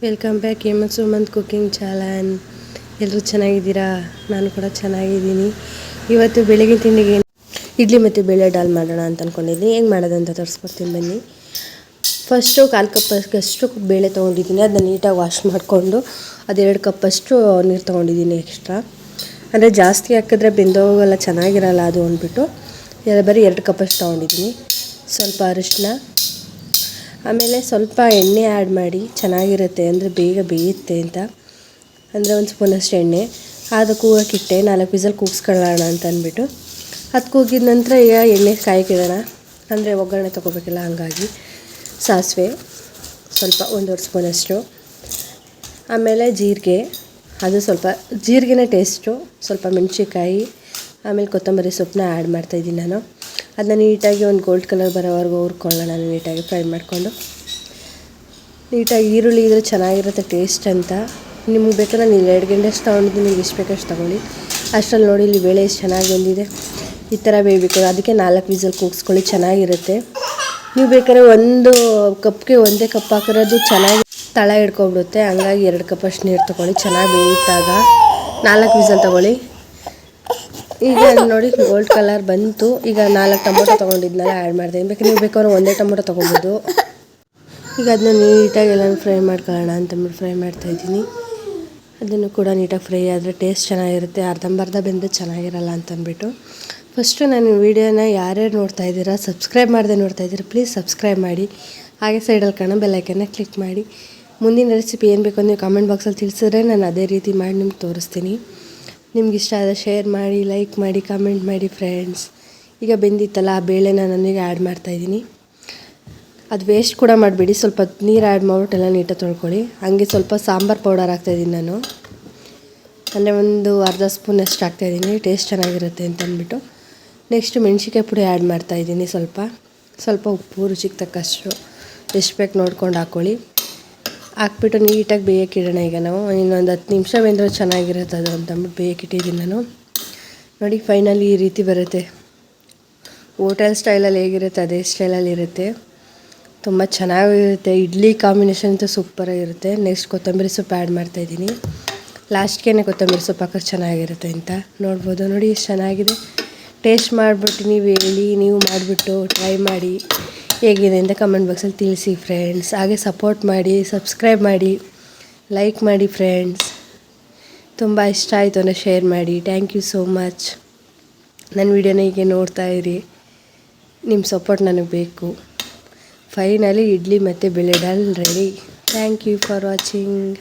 Welcome back Sumanth cooking channel. ಎಲ್ಲರೂ ಚೆನ್ನಾಗಿದ್ದೀರಾ? ನಾನು ಕೂಡ ಚೆನ್ನಾಗಿದ್ದೀನಿ. ಇವತ್ತು ಬೆಳಗಿನ ತಿಂಡಿಗೆ ಇಡ್ಲಿ ಮತ್ತು ಬೇಳೆ ಡಾಲ್ ಮಾಡೋಣ ಅಂತ ಅಂದ್ಕೊಂಡಿದ್ದೀನಿ. ಹೆಂಗೆ ಮಾಡೋದು ಅಂತ ತೋರಿಸ್ಕೊಡ್ತೀನಿ ಬನ್ನಿ. ಫಸ್ಟು 1/4 ಕಪ್ಪಷ್ಟು ಬೇಳೆ ತೊಗೊಂಡಿದ್ದೀನಿ. ಅದನ್ನ ನೀಟಾಗಿ ವಾಶ್ ಮಾಡಿಕೊಂಡು ಅದು 2 ಕಪ್ಪಷ್ಟು ನೀರು ತೊಗೊಂಡಿದ್ದೀನಿ ಎಕ್ಸ್ಟ್ರಾ. ಅಂದರೆ ಜಾಸ್ತಿ ಹಾಕಿದ್ರೆ ಬೆಂದೋಗಲ್ಲ, ಚೆನ್ನಾಗಿರಲ್ಲ ಅದು ಅಂದ್ಬಿಟ್ಟು ಬರೀ 2 ಕಪ್ಪಷ್ಟು ತೊಗೊಂಡಿದ್ದೀನಿ. ಸ್ವಲ್ಪ ಅರಿಶಿನ, ಆಮೇಲೆ ಸ್ವಲ್ಪ ಎಣ್ಣೆ ಆ್ಯಡ್ ಮಾಡಿ, ಚೆನ್ನಾಗಿರುತ್ತೆ ಅಂದರೆ ಬೇಗ ಬೇಯುತ್ತೆ ಅಂತ. ಅಂದರೆ 1 ಸ್ಪೂನಷ್ಟು ಎಣ್ಣೆ ಅದು ಕೂಗೋಕ್ಕಿಟ್ಟೆ. 4 ವಿಸಲ್ ಕೂಗಿಸ್ಕೊಳ್ಳೋಣ ಅಂತ ಅಂದ್ಬಿಟ್ಟು ಅದು ಕೂಗಿದ ನಂತರ ಈಗ ಎಣ್ಣೆ ಕಾಯಕ್ಕಿಡೋಣ, ಅಂದರೆ ಒಗ್ಗರಣೆ ತೊಗೋಬೇಕಲ್ಲ, ಹಂಗಾಗಿ ಸಾಸಿವೆ ಸ್ವಲ್ಪ 1.5 ಸ್ಪೂನಷ್ಟು, ಆಮೇಲೆ ಜೀರಿಗೆ, ಅದು ಸ್ವಲ್ಪ ಜೀರಿಗೆನೇ ಟೇಸ್ಟು, ಸ್ವಲ್ಪ ಮೆಣಸಿನ್ಕಾಯಿ, ಆಮೇಲೆ ಕೊತ್ತಂಬರಿ ಸೊಪ್ಪನ್ನ ಆ್ಯಡ್ ಮಾಡ್ತಾಯಿದ್ದೀನಿ ನಾನು. ಅದನ್ನ ನೀಟಾಗಿ ಒಂದು ಗೋಲ್ಡ್ ಕಲರ್ ಬರೋವರೆಗೂ ಹುರ್ಕೊಳ್ಳೋಣ. ನೀಟಾಗಿ ಫ್ರೈ ಮಾಡಿಕೊಂಡು, ನೀಟಾಗಿ ಈರುಳ್ಳಿ ಇದ್ರೆ ಚೆನ್ನಾಗಿರುತ್ತೆ ಟೇಸ್ಟ್ ಅಂತ. ನಿಮ್ಗೆ ಬೇಕಾದ್ರೆ ನೀವು 2 ಗಂಟೆಷ್ಟು ತೊಗೊಂಡಿದ್ದೀನಿ, ನೀವು ಎಷ್ಟು ಬೇಕಷ್ಟು ತೊಗೊಳ್ಳಿ. ಅಷ್ಟರಲ್ಲಿ ನೋಡಿ ಇಲ್ಲಿ ಬೇಳೆ ಎಷ್ಟು ಚೆನ್ನಾಗಿ ಬಂದಿದೆ. ಈ ಥರ ಬೇಯಬೇಕು. ಅದಕ್ಕೆ 4 ವಿಸಲ್ ಕೂಗಿಸ್ಕೊಳ್ಳಿ, ಚೆನ್ನಾಗಿರುತ್ತೆ. ನೀವು ಬೇಕಾದ್ರೆ 1 ಕಪ್ಗೆ 1 ಕಪ್ ಹಾಕಿರೋದು ಚೆನ್ನಾಗಿ ತಳ ಹಿಡ್ಕೊಬಿಡುತ್ತೆ. ಹಂಗಾಗಿ 2 ಕಪ್ಪಷ್ಟು ನೀರು ತೊಗೊಳ್ಳಿ. ಚೆನ್ನಾಗಿ ಬೇಯಿತಾಗ 4 ವಿಸಲ್ ತೊಗೊಳ್ಳಿ. ಈಗ ನೋಡಿ ಗೋಲ್ಡ್ ಕಲರ್ ಬಂತು. ಈಗ 4 ಟೊಮೊಟೊ ತೊಗೊಂಡಿದ್ನೆಲ್ಲ ಆ್ಯಡ್ ಮಾಡ್ತೀನಿ. ನೀವು ಬೇಕಾದ್ರೆ 1 ಟೊಮೊಟೊ ತೊಗೊಬೋದು. ಈಗ ಅದನ್ನ ನೀಟಾಗಿ ಎಲ್ಲನೂ ಫ್ರೈ ಮಾಡ್ಕೊಳ್ಳೋಣ ಅಂತಂದ್ಬಿಟ್ಟು ಫ್ರೈ ಮಾಡ್ತಾಯಿದ್ದೀನಿ. ಅದನ್ನು ಕೂಡ ನೀಟಾಗಿ ಫ್ರೈ ಆದರೆ ಟೇಸ್ಟ್ ಚೆನ್ನಾಗಿರುತ್ತೆ. ಅರ್ಧಂಬರ್ಧ ಬೆಂದರೆ ಚೆನ್ನಾಗಿರಲ್ಲ ಅಂತಂದ್ಬಿಟ್ಟು ಫಸ್ಟು ನಾನು ವೀಡಿಯೋನ ಯಾರ್ಯಾರು ನೋಡ್ತಾಯಿದ್ದೀರಾ, ಸಬ್ಸ್ಕ್ರೈಬ್ ಮಾಡದೆ ನೋಡ್ತಾಯಿದ್ದೀರಾ, ಪ್ಲೀಸ್ ಸಬ್ಸ್ಕ್ರೈಬ್ ಮಾಡಿ. ಹಾಗೆ ಸೈಡಲ್ಲಿ ಕಾಣೋ ಬೆಲ್ಲೈಕನ್ನ ಕ್ಲಿಕ್ ಮಾಡಿ. ಮುಂದಿನ ರೆಸಿಪಿ ಏನು ಬೇಕು ನೀವು ಕಾಮೆಂಟ್ ಬಾಕ್ಸಲ್ಲಿ ತಿಳಿಸಿದ್ರೆ ನಾನು ಅದೇ ರೀತಿ ಮಾಡಿ ನಿಮ್ಗೆ ತೋರಿಸ್ತೀನಿ. ನಿಮ್ಗೆ ಇಷ್ಟ ಆದರೆ ಶೇರ್ ಮಾಡಿ, ಲೈಕ್ ಮಾಡಿ, ಕಮೆಂಟ್ ಮಾಡಿ ಫ್ರೆಂಡ್ಸ್. ಈಗ ಬೆಂದಿತ್ತಲ್ಲ ಆ ಬೇಳೆನ ನನಗೆ ಆ್ಯಡ್ ಮಾಡ್ತಾಯಿದ್ದೀನಿ. ಅದು ವೇಸ್ಟ್ ಕೂಡ ಮಾಡಬೇಡಿ, ಸ್ವಲ್ಪ ನೀರು ಆ್ಯಡ್ ಮಾಡ್ಬಿಟ್ಟು ಎಲ್ಲ ನೀಟಾಗಿ ತೊಳ್ಕೊಳ್ಳಿ. ಹಾಗೆ ಸ್ವಲ್ಪ ಸಾಂಬಾರು ಪೌಡರ್ ಹಾಕ್ತಾಯಿದ್ದೀನಿ ನಾನು, ಅಂದರೆ ಒಂದು ಅರ್ಧ ಸ್ಪೂನಷ್ಟು ಹಾಕ್ತಾಯಿದ್ದೀನಿ, ಟೇಸ್ಟ್ ಚೆನ್ನಾಗಿರುತ್ತೆ ಅಂತ ಅಂದ್ಬಿಟ್ಟು. ನೆಕ್ಸ್ಟು ಮೆಣಸಿನ್ಕಾಯಿ ಪುಡಿ ಆ್ಯಡ್ ಮಾಡ್ತಾಯಿದ್ದೀನಿ. ಸ್ವಲ್ಪ ಉಪ್ಪು ರುಚಿಗೆ ತಕ್ಕಷ್ಟು ಎಷ್ಟು ಬೇಕು ನೋಡ್ಕೊಂಡು ಹಾಕ್ಕೊಳ್ಳಿ. ಹಾಕ್ಬಿಟ್ಟು ನೀಟಾಗಿ ಬೇಯೋಕ್ಕಿಡೋಣ. ಈಗ ನಾವು ಇನ್ನೊಂದು 10 ನಿಮಿಷ ಬೆಂದರೆ ಚೆನ್ನಾಗಿರುತ್ತೆ ಅದು ಅಂತಂದ್ಬಿಟ್ಟು ಬೇಯೋಕ್ಕಿಟ್ಟಿದ್ದೀನಿ ನಾನು. ನೋಡಿ ಫೈನಲಿ ಈ ರೀತಿ ಬರುತ್ತೆ. ಹೋಟೆಲ್ ಸ್ಟೈಲಲ್ಲಿ ಹೇಗಿರುತ್ತೆ ಅದೇ ಸ್ಟೈಲಲ್ಲಿ ಇರುತ್ತೆ, ತುಂಬ ಚೆನ್ನಾಗಿರುತ್ತೆ. ಇಡ್ಲಿ ಕಾಂಬಿನೇಷನ್ ಅಂತೂ ಸೂಪರಾಗಿರುತ್ತೆ. ನೆಕ್ಸ್ಟ್ ಕೊತ್ತಂಬರಿ ಸೊಪ್ಪು ಆ್ಯಡ್ ಮಾಡ್ತಾಯಿದ್ದೀನಿ. ಲಾಸ್ಟ್ಗೆ ಕೊತ್ತಂಬರಿ ಸೊಪ್ಪು ಹಾಕೋದು ಚೆನ್ನಾಗಿರುತ್ತೆ ಅಂತ ನೋಡ್ಬೋದು. ನೋಡಿ ಎಷ್ಟು ಚೆನ್ನಾಗಿದೆ. ಟೇಸ್ಟ್ ಮಾಡಿಬಿಟ್ಟು ನೀವು ಹೇಳಿ, ನೀವು ಮಾಡಿಬಿಟ್ಟು ಟ್ರೈ ಮಾಡಿ ಹೇಗಿದೆ ಅಂತ ಕಮೆಂಟ್ ಬಾಕ್ಸಲ್ಲಿ ತಿಳಿಸಿ ಫ್ರೆಂಡ್ಸ್. ಹಾಗೆ ಸಪೋರ್ಟ್ ಮಾಡಿ, ಸಬ್ಸ್ಕ್ರೈಬ್ ಮಾಡಿ, ಲೈಕ್ ಮಾಡಿ ಫ್ರೆಂಡ್ಸ್. ತುಂಬ ಇಷ್ಟ ಆಯಿತು ಅಂದರೆ ಶೇರ್ ಮಾಡಿ. Thank you so much. ನನ್ನ ವೀಡಿಯೋನ ಹೀಗೆ ನೋಡ್ತಾ ಇರಿ, ನಿಮ್ಮ ಸಪೋರ್ಟ್ ನನಗೆ ಬೇಕು. ಫೈನಲಿ ಇಡ್ಲಿ ಮತ್ತು ಬೇಳೆ ಡಾಲ್ ready. Thank you for watching.